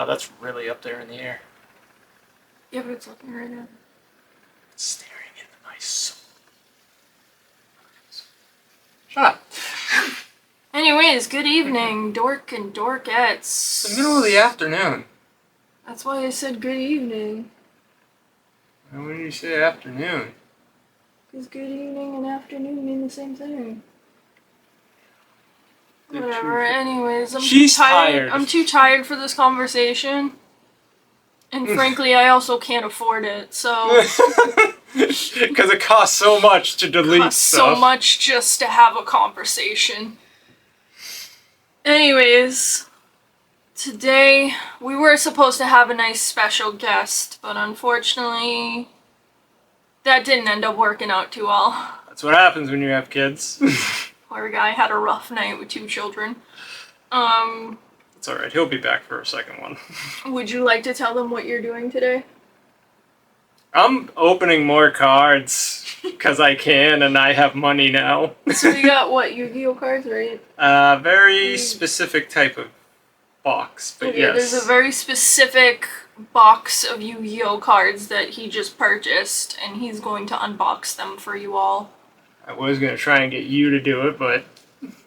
Wow, that's really up there in the air. Yeah, but it's looking right now. It's staring into my soul. Shut up. Anyways, good evening, dork and dorkettes. It's the middle of the afternoon. That's why I said good evening. When did you say afternoon? Because good evening and afternoon mean the same thing. They're Whatever, anyways, She's tired. I'm too tired for this conversation. And frankly, I also can't afford it, so... Because it costs so much to delete costs stuff. so much just to have a conversation. Anyways, today we were supposed to have a nice special guest, but unfortunately, that didn't end up working out too well. That's what happens when you have kids. Poor guy had a rough night with 2 children. It's alright, he'll be back for a second one. Would you like to tell them what you're doing today? I'm opening more cards because I can and I have money now. So you got what, Yu-Gi-Oh cards, right? Very specific type of box, but okay, yes. There's a very specific box of Yu-Gi-Oh cards that he just purchased, and he's going to unbox them for you all. I was going to try and get you to do it, but...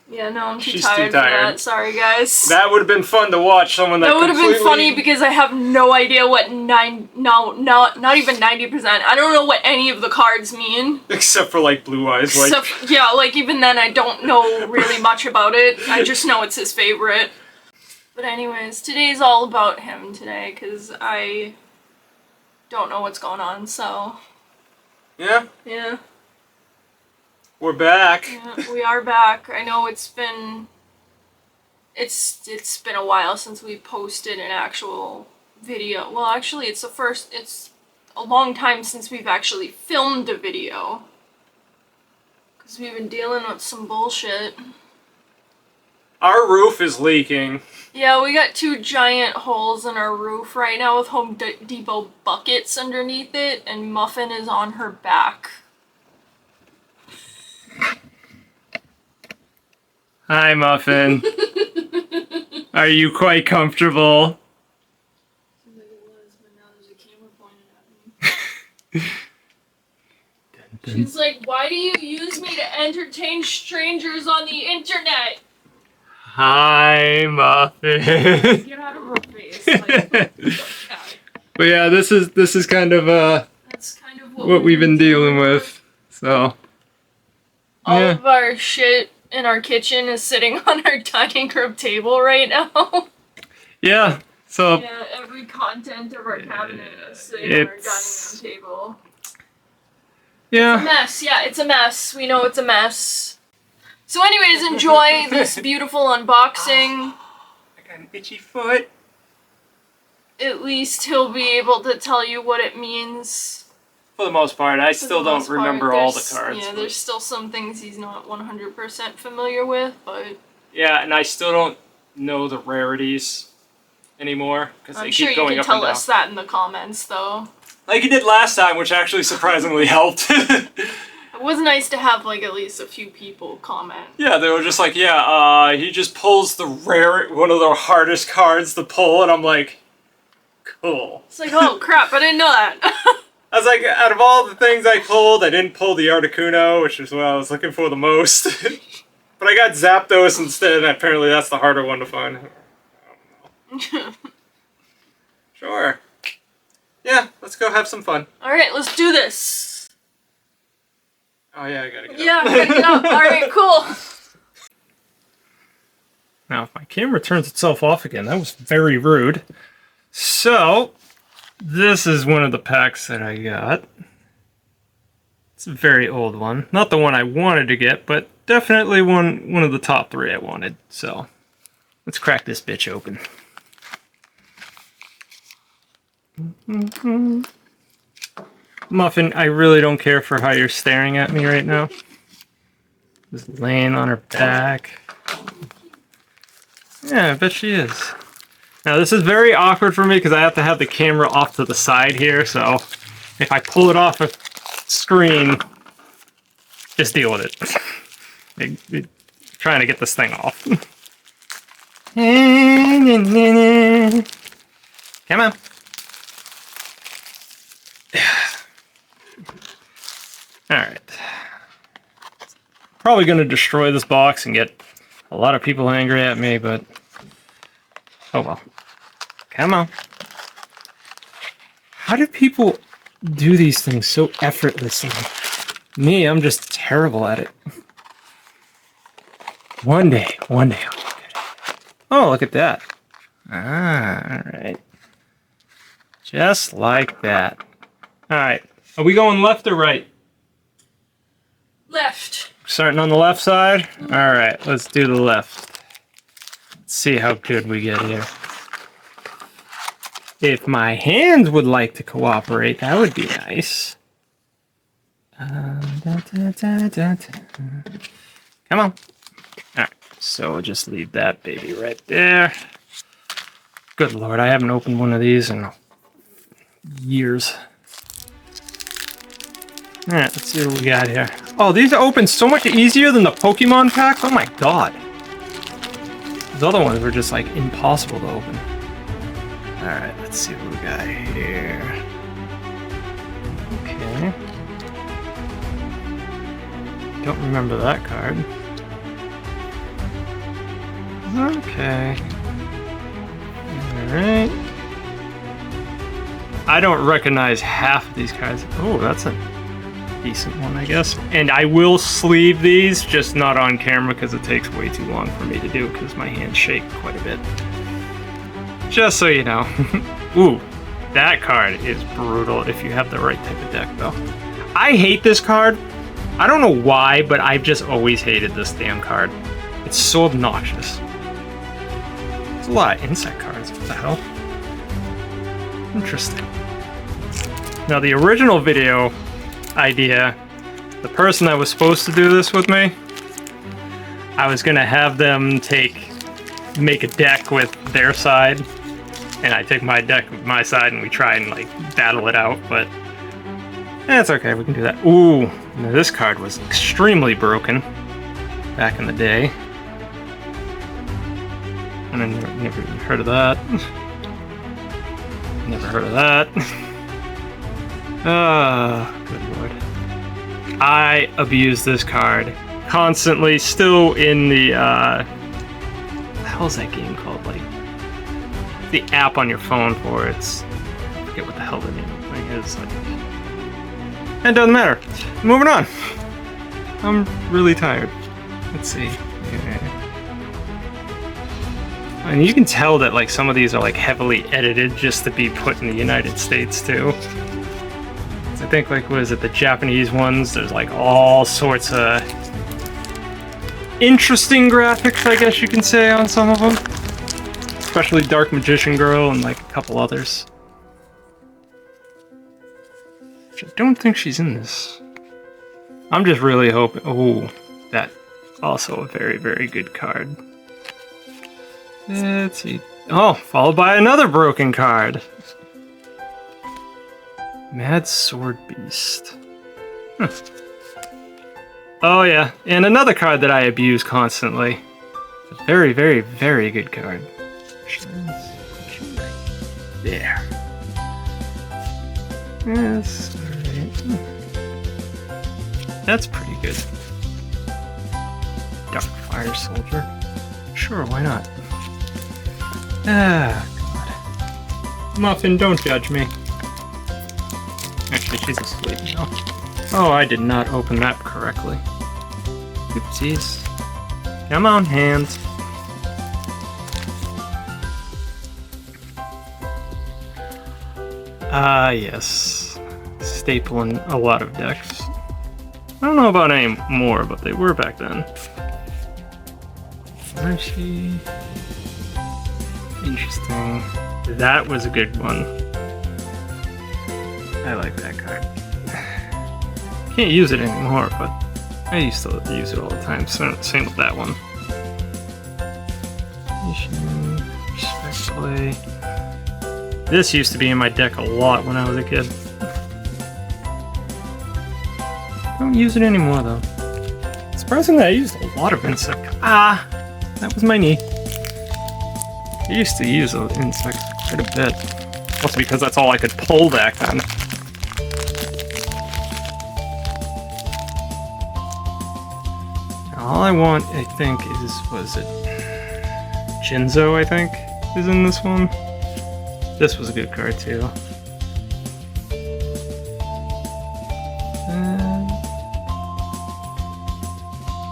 Yeah, no, I'm too She's tired too tired for that. Sorry, guys. That would have been fun to watch. Someone that would have been funny because I have no idea what not even 90%. I don't know what any of the cards mean. Except for like Blue Eyes. Like... Yeah, like even then I don't know really much about it. I just know it's his favorite. But anyways, today's all about him today because I don't know what's going on, so... Yeah? Yeah. We're back. Yeah, we are back. I know it's been a while since we posted an actual video. Well, actually, it's a long time since we've actually filmed a video. Because we've been dealing with some bullshit. Our roof is leaking. Yeah, we got 2 giant holes in our roof right now with Home Depot buckets underneath it, and Muffin is on her back. Hi, Muffin. Are you quite comfortable? Seems like it was, but now there's a camera pointed at me. She's like, why do you use me to entertain strangers on the internet? Hi, Muffin. Get out of her face. Like, but yeah, this is kind of that's kind of what we've been dealing with. So all of our shit in our kitchen is sitting on our dining room table right now. Yeah. So yeah, every content of our cabinet is sitting on our dining room table. Yeah. It's a mess. Yeah, it's a mess. We know it's a mess. So anyways, enjoy this beautiful unboxing. I got an itchy foot. At least he'll be able to tell you what it means. For the most part, I still don't remember all the cards. Yeah, there's still some things he's not 100% familiar with, but... Yeah, and I still don't know the rarities anymore, because they keep going up and down. I'm sure you can tell us that in the comments, though. Like you did last time, which actually surprisingly helped. It was nice to have, like, at least a few people comment. Yeah, they were just like, yeah, he just pulls one of the hardest cards to pull, and I'm like, cool. It's like, oh crap, I didn't know that. I was like, out of all the things I pulled, I didn't pull the Articuno, which is what I was looking for the most. But I got Zapdos instead, and apparently that's the harder one to find. I don't know. Sure. Yeah, let's go have some fun. Alright, let's do this. Oh yeah, I gotta get up. Yeah, I gotta get up. Alright, cool. Now, if my camera turns itself off again, that was very rude. So... this is one of the packs that I got. It's a very old one. Not the one I wanted to get, but definitely one of the top 3 I wanted. So, let's crack this bitch open. Muffin, I really don't care for how you're staring at me right now. Just laying on her back. Yeah, I bet she is. Now this is very awkward for me because I have to have the camera off to the side here, so if I pull it off a screen, just deal with it. Trying to get this thing off. Come on. Alright. Probably going to destroy this box and get a lot of people angry at me, but oh well. Come on. How do people do these things so effortlessly? Me, I'm just terrible at it. One day I'll get good at it. Oh, look at that. Ah, alright. Just like that. Alright. Are we going left or right? Left. Starting on the left side? Alright, let's do the left. Let's see how good we get here. If my hands would like to cooperate, that would be nice. Come on. Alright, so we'll just leave that baby right there. Good lord, I haven't opened one of these in years. Alright, let's see what we got here. Oh, these open so much easier than the Pokemon packs? Oh my god. Those other ones were just like impossible to open. Alright, let's see what we got here. Okay. Don't remember that card. Okay. Alright. I don't recognize half of these cards. Oh, that's a decent one, I guess. And I will sleeve these, just not on camera because it takes way too long for me to do because my hands shake quite a bit. Just so you know. Ooh, that card is brutal if you have the right type of deck, though. I hate this card. I don't know why, but I've just always hated this damn card. It's so obnoxious. There's a lot of insect cards. What the hell? Interesting. Now, the original video idea, the person that was supposed to do this with me, I was gonna have them make a deck with their side, and I take my deck with my side, and we try and like battle it out. But it's okay, we can do that. Ooh, now this card was extremely broken back in the day, and I never even heard of that. Never heard of that. Good lord. I abuse this card constantly, still in the, what the hell's that game called? Like, the app on your phone for it. I forget what the hell the name of the thing is. Like, it doesn't matter. Moving on. I'm really tired. Let's see. Okay. And you can tell that like some of these are like heavily edited just to be put in the United States too. I think like, what is it, the Japanese ones, there's like all sorts of interesting graphics, I guess you can say, on some of them. Especially Dark Magician Girl and like a couple others. Which I don't think she's in this. I'm just really hoping, oh, that also a very, very good card. Let's see. Oh, followed by another broken card. Mad Sword Beast. Huh. Oh yeah, and another card that I abuse constantly. A very, very, very good card. There. Yes, alright. That's pretty good. Dark Fire Soldier. Sure, why not? Ah, God. Muffin, don't judge me. Actually, she's asleep now. Oh, I did not open that correctly. Oopsies. Come on, hands. Ah, yes. Staple in a lot of decks. I don't know about any more, but they were back then. Where is she? Interesting. That was a good one. I like that card. Can't use it anymore, but I used to use it all the time. So, same with that one. Respect play. This used to be in my deck a lot when I was a kid. Don't use it anymore though. Surprisingly, I used a lot of insect. Ah, that was my knee. I used to use those insects quite a bit. Mostly because that's all I could pull back then. All I want, I think, was it Jinzo, I think, is in this one. This was a good card, too.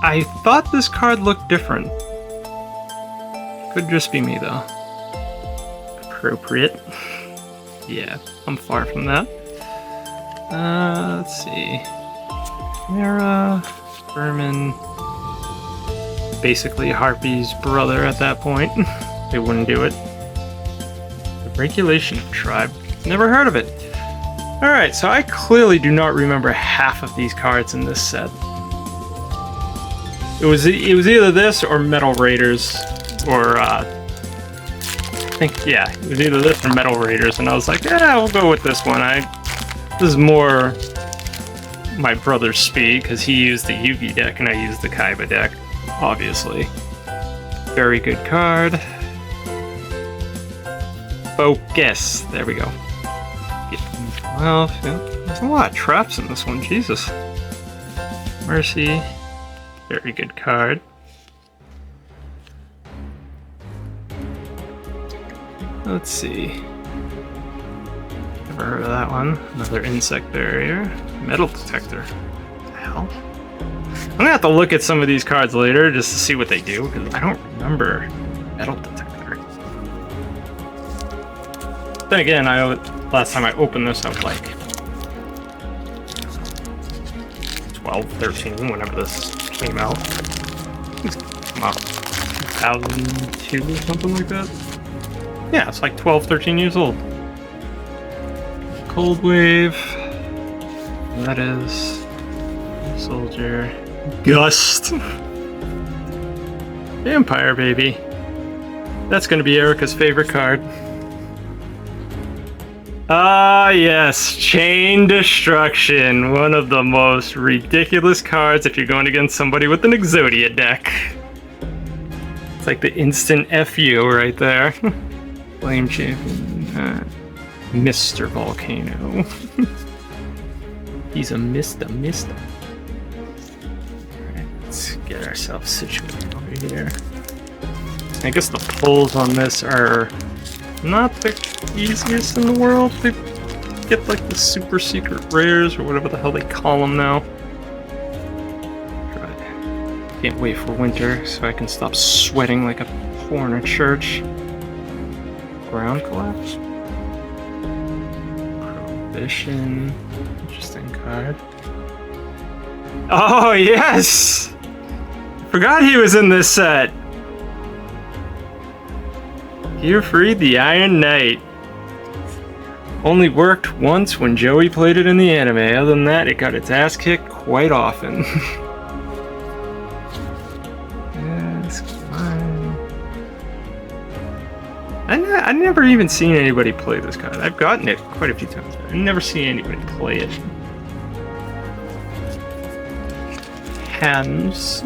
I thought this card looked different. Could just be me, though. Appropriate. Yeah, I'm far from that. Let's see. Chimera, Vermin. Basically Harpy's brother at that point. They wouldn't do it. The Regulation Tribe. Never heard of it. Alright, so I clearly do not remember half of these cards in this set. It was either this or Metal Raiders, or I think, yeah, it was either this or Metal Raiders, and I was like, yeah, we'll go with this one. This is more my brother's speed, because he used the Yugi deck and I used the Kaiba deck, obviously. Very good card. Focus. There we go. Well, yeah, there's a lot of traps in this one, Jesus. Mercy. Very good card. Let's see. Never heard of that one. Another insect barrier. Metal detector. What the hell? I'm gonna have to look at some of these cards later just to see what they do, because I don't remember metal detector. Then again, last time I opened this, I was like 12, 13, whenever this came out. It's come out 2002 or something like that. Yeah, it's like 12, 13 years old. Cold Wave. That is Soldier. Gust. Vampire Baby. That's gonna be Erica's favorite card. Ah, yes, Chain Destruction. One of the most ridiculous cards if you're going against somebody with an Exodia deck. It's like the instant FU right there. Flame Champion. Mr. Volcano. He's a Mr. Alright, let's get ourselves situated over here. I guess the pulls on this are not the easiest in the world. They get like the super secret rares or whatever the hell they call them now. Right. Can't wait for winter so I can stop sweating like a whore in a church. Ground collapse. Prohibition. Interesting card. Oh yes! Forgot he was in this set. Gearfried the Iron Knight. Only worked once when Joey played it in the anime. Other than that, it got its ass kicked quite often. Yes, come on. I never even seen anybody play this card. I've gotten it quite a few times, but I've never seen anybody play it. Hands.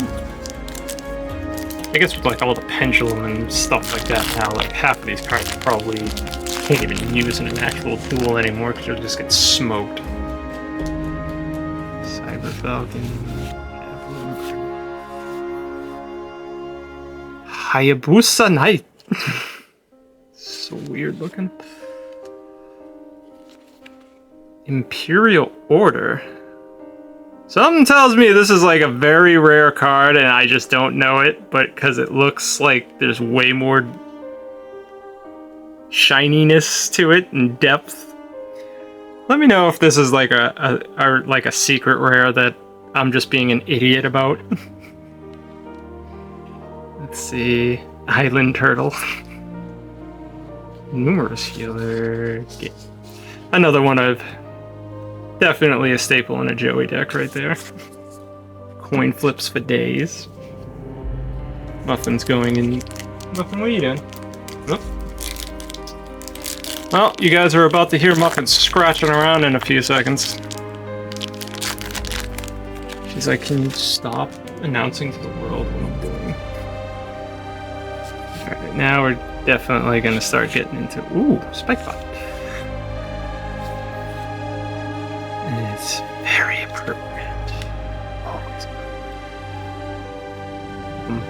I guess with like all the pendulum and stuff like that now, like half of these cards probably can't even use in an actual duel anymore because they'll just get smoked. Cyber Falcon. Hayabusa Knight. So weird looking. Imperial Order. Something tells me this is like a very rare card and I just don't know it, but because it looks like there's way more shininess to it and depth. Let me know if this is like a secret rare that I'm just being an idiot about. Let's see. Island Turtle. Numerous Healer. Another one of definitely a staple in a Joey deck right there. Coin flips for days. Muffin's going in. Muffin, what are you doing? Oh. Well, you guys are about to hear Muffin scratching around in a few seconds. She's like, can you stop announcing to the world what I'm doing? Alright, now we're definitely going to start getting into... Ooh, Spike Bot.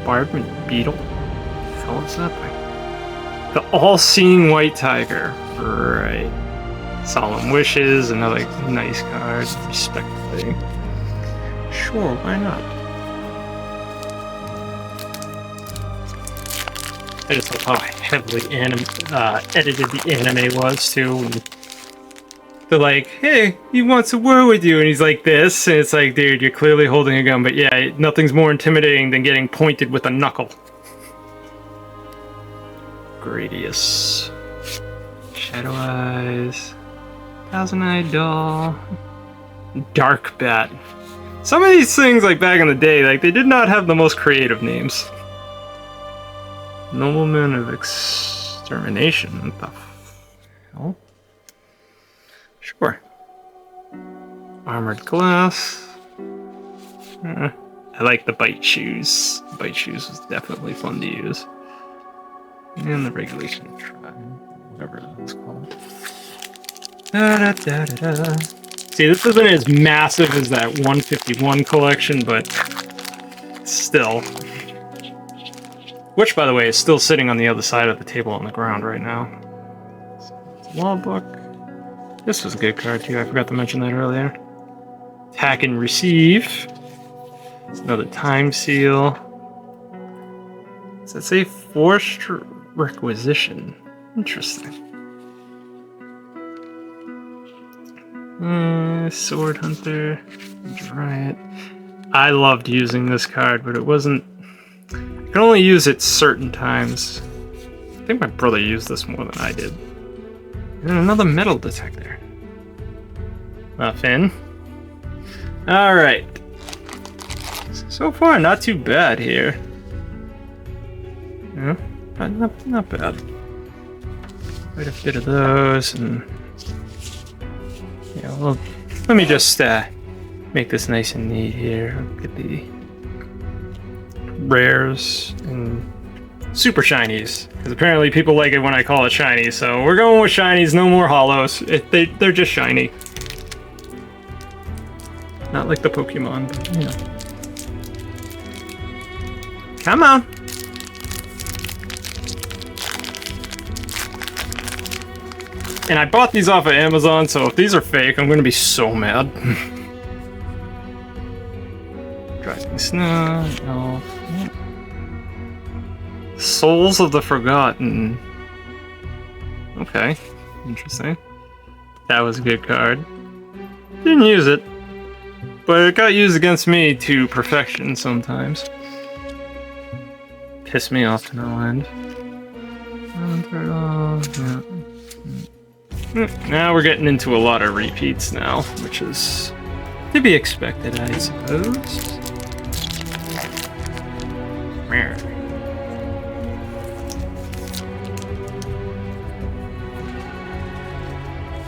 Bombardment Beetle. What the hell is that thing? The All-Seeing White Tiger. Right. Solemn Wishes, another nice card, respectively. Sure, why not? I just love how heavily edited the anime was, too. And they're like, hey, he wants a war with you, and he's like this, and it's like, dude, you're clearly holding a gun, but yeah, nothing's more intimidating than getting pointed with a knuckle. Gradius. Shadow Eyes. Thousand-Eyed Doll. Dark Bat. Some of these things, like back in the day, like they did not have the most creative names. Nobleman of Extermination. What the hell? Sure. Armored Glass. I like the Bite Shoes. Bite Shoes was definitely fun to use. And the Regulation Tribe. Whatever that's called. See, this isn't as massive as that 151 collection, but still. Which, by the way, is still sitting on the other side of the table on the ground right now. Law Book. This was a good card, too. I forgot to mention that earlier. Attack and Receive. It's another Time Seal. Does that say Forced Requisition? Interesting. Sword Hunter. Riot. I loved using this card, but it wasn't... I can only use it certain times. I think my brother used this more than I did. And another metal detector. Muffin. Alright. So far, not too bad here. Yeah, not bad. Quite a bit of those, and... Yeah, well, let me just make this nice and neat here. Get the rares and super shinies, because apparently people like it when I call it shiny, so we're going with shinies, no more hollows. They're just shiny. Not like the Pokemon, but, you know. Come on! And I bought these off of Amazon, so if these are fake, I'm gonna be so mad. Driving Snow, Elf. Yeah. Souls of the Forgotten. Okay, interesting. That was a good card. Didn't use it, but it got used against me to perfection sometimes. Pissed me off to no end. Yeah. Now we're getting into a lot of repeats now, which is to be expected, I suppose.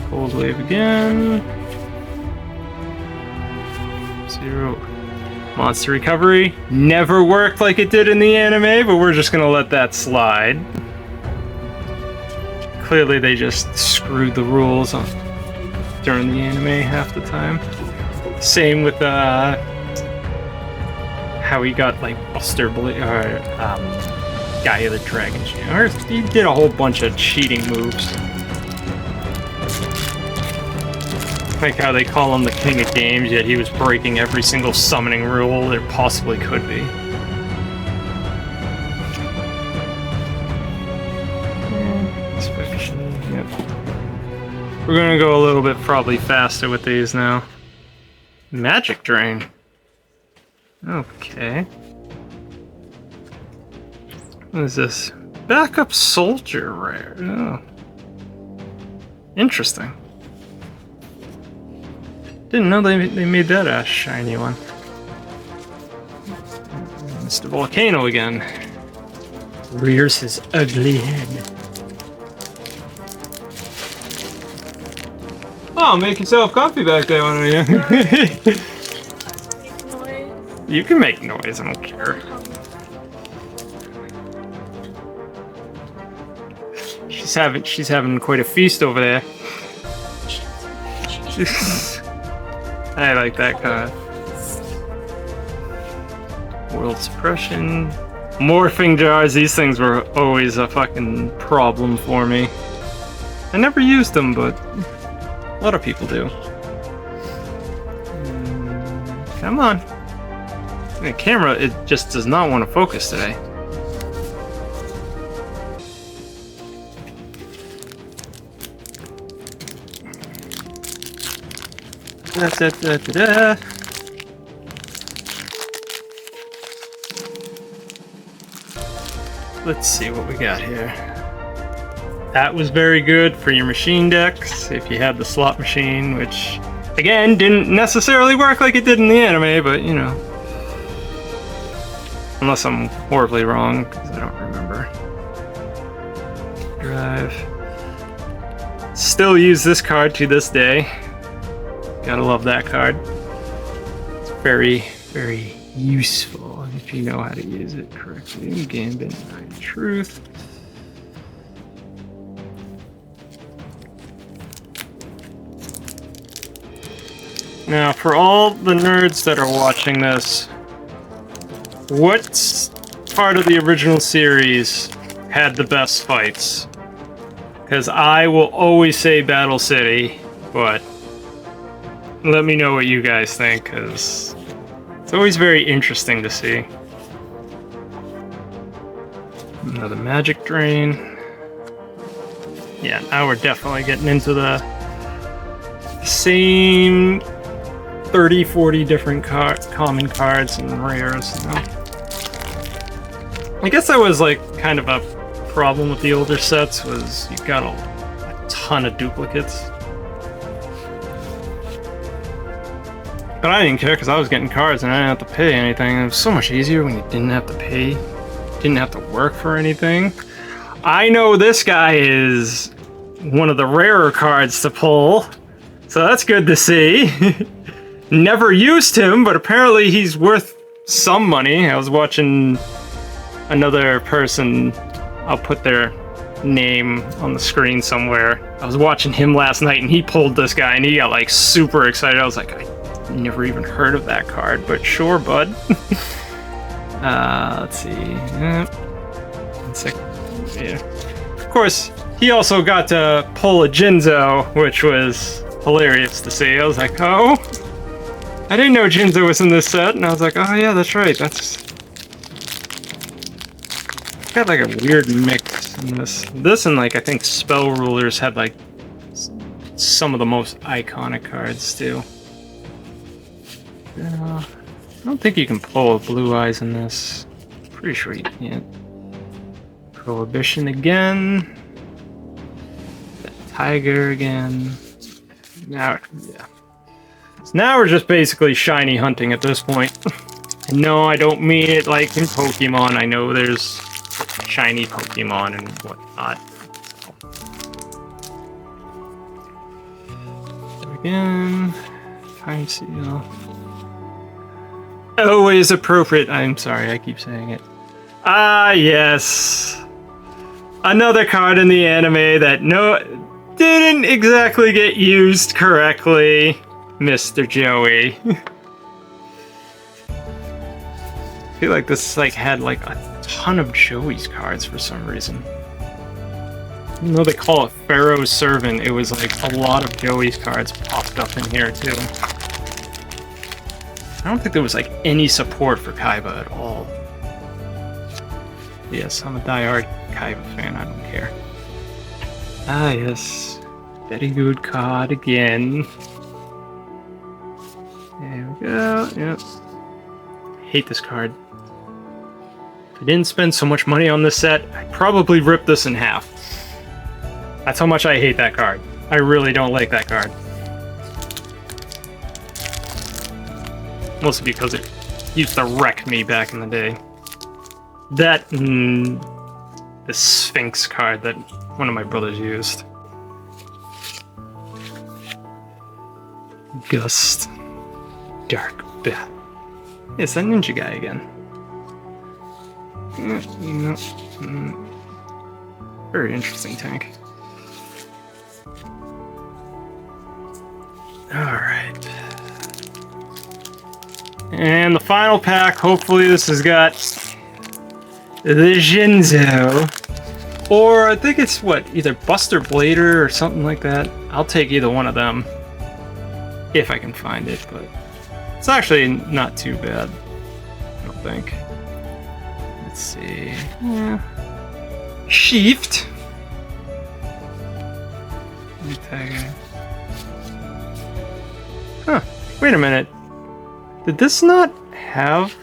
Cold Wave again. Zero. Monster Recovery. Never worked like it did in the anime, but we're just gonna let that slide. Clearly they just screwed the rules on during the anime half the time. Same with how he got like Buster Guy of the Dragon. Or he did a whole bunch of cheating moves. Like how they call him the king of games, yet he was breaking every single summoning rule there possibly could be. Yep. We're gonna go a little bit probably faster with these now. Magic Drain. Okay. What is this? Backup Soldier rare. Oh. Interesting. Didn't know they made that a shiny one. Mr. Volcano again. Rears his ugly head. Oh, make yourself comfy back there, why don't you? You can make noise, I don't care. She's having quite a feast over there. I like that kind of world suppression. Morphing jars, these things were always a fucking problem for me. I never used them, but a lot of people do. Come on. The camera, it just does not want to focus today. Da. Let's see what we got here. That was very good for your machine decks, if you had the slot machine, which, again, didn't necessarily work like it did in the anime, but, you know. Unless I'm horribly wrong, because I don't remember. Drive. Still use this card to this day. Gotta love that card. It's very, very useful if you know how to use it correctly. Gambit, Nine Truth. Now, for all the nerds that are watching this, what part of the original series had the best fights? Because I will always say Battle City, but let me know what you guys think, because it's always very interesting to see. Another magic drain. Yeah, now we're definitely getting into the same 30, 40 different common cards and rares. You know? I guess that was like kind of a problem with the older sets, was you got a ton of duplicates. But I didn't care because I was getting cards and I didn't have to pay anything. It was so much easier when you didn't have to pay, didn't have to work for anything. I know this guy is one of the rarer cards to pull, so that's good to see. Never used him, but apparently he's worth some money. I was watching another person, I'll put their name on the screen somewhere. I was watching him last night and he pulled this guy and he got like super excited. I was like, I never even heard of that card, but sure, bud. Let's see. Yeah. Of course, he also got to pull a Jinzo, which was hilarious to see. I was like, oh, I didn't know Jinzo was in this set, and I was like, oh yeah, that's right. That's got like a weird mix in this. This and like I think Spell Rulers had like some of the most iconic cards too. I don't think you can pull Blue Eyes in this. Pretty sure you can't. Prohibition again. That Tiger again. Now, yeah. So now we're just basically shiny hunting at this point. And no, I don't mean it like in Pokemon. I know there's shiny Pokemon and whatnot. So again, Time Seal. Always appropriate. I'm sorry, I keep saying it. Ah, yes. Another card in the anime that didn't exactly get used correctly. Mr. Joey. I feel like this like had like a ton of Joey's cards for some reason. Even though they call it Pharaoh's Servant, it was like a lot of Joey's cards popped up in here too. I don't think there was like any support for Kaiba at all. Yes, I'm a diehard Kaiba fan, I don't care. Ah yes, very good card again. There we go, yep. Hate this card. If I didn't spend so much money on this set, I'd probably rip this in half. That's how much I hate that card. I really don't like that card. Mostly because it used to wreck me back in the day. That and the Sphinx card that one of my brothers used. Gust. Dark Bat. It's that ninja guy again. Very interesting tank. Alright. And the final pack, hopefully this has got the Jinzo. Or I think it's what, either Buster Blader or something like that. I'll take either one of them if I can find it, but it's actually not too bad, I don't think. Let's see. Yeah. Shift. Huh. Wait a minute. Did this not have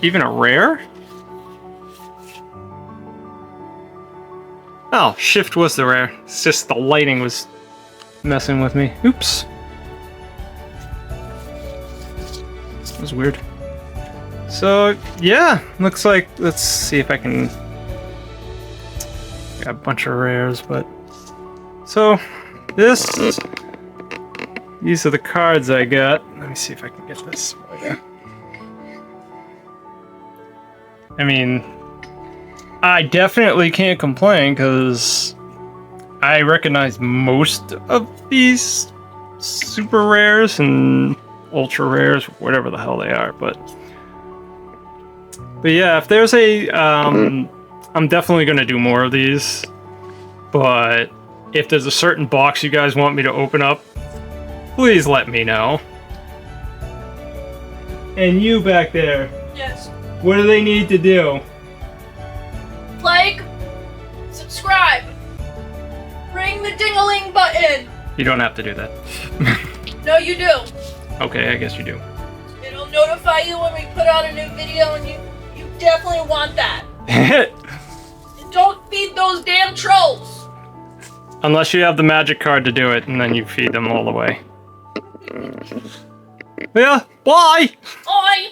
even a rare? Oh, Shift was the rare. It's just the lighting was messing with me. Oops. That was weird. So, yeah, looks like, let's see if I can... Got a bunch of rares, but... So, these are the cards I got. Let me see if I can get this. I mean, I definitely can't complain because I recognize most of these super rares and ultra rares, whatever the hell they are, but yeah, if there's a, I'm definitely gonna do more of these, but if there's a certain box you guys want me to open up, please let me know. And you back there, Yes. what do they need to do? Like, subscribe, ring the ding-a-ling button. You don't have to do that. No, you do. Okay, I guess you do. It'll notify you when we put out a new video, and you definitely want that. And don't feed those damn trolls. Unless you have the magic card to do it, and then you feed them all the way. Yeah, bye! Oi!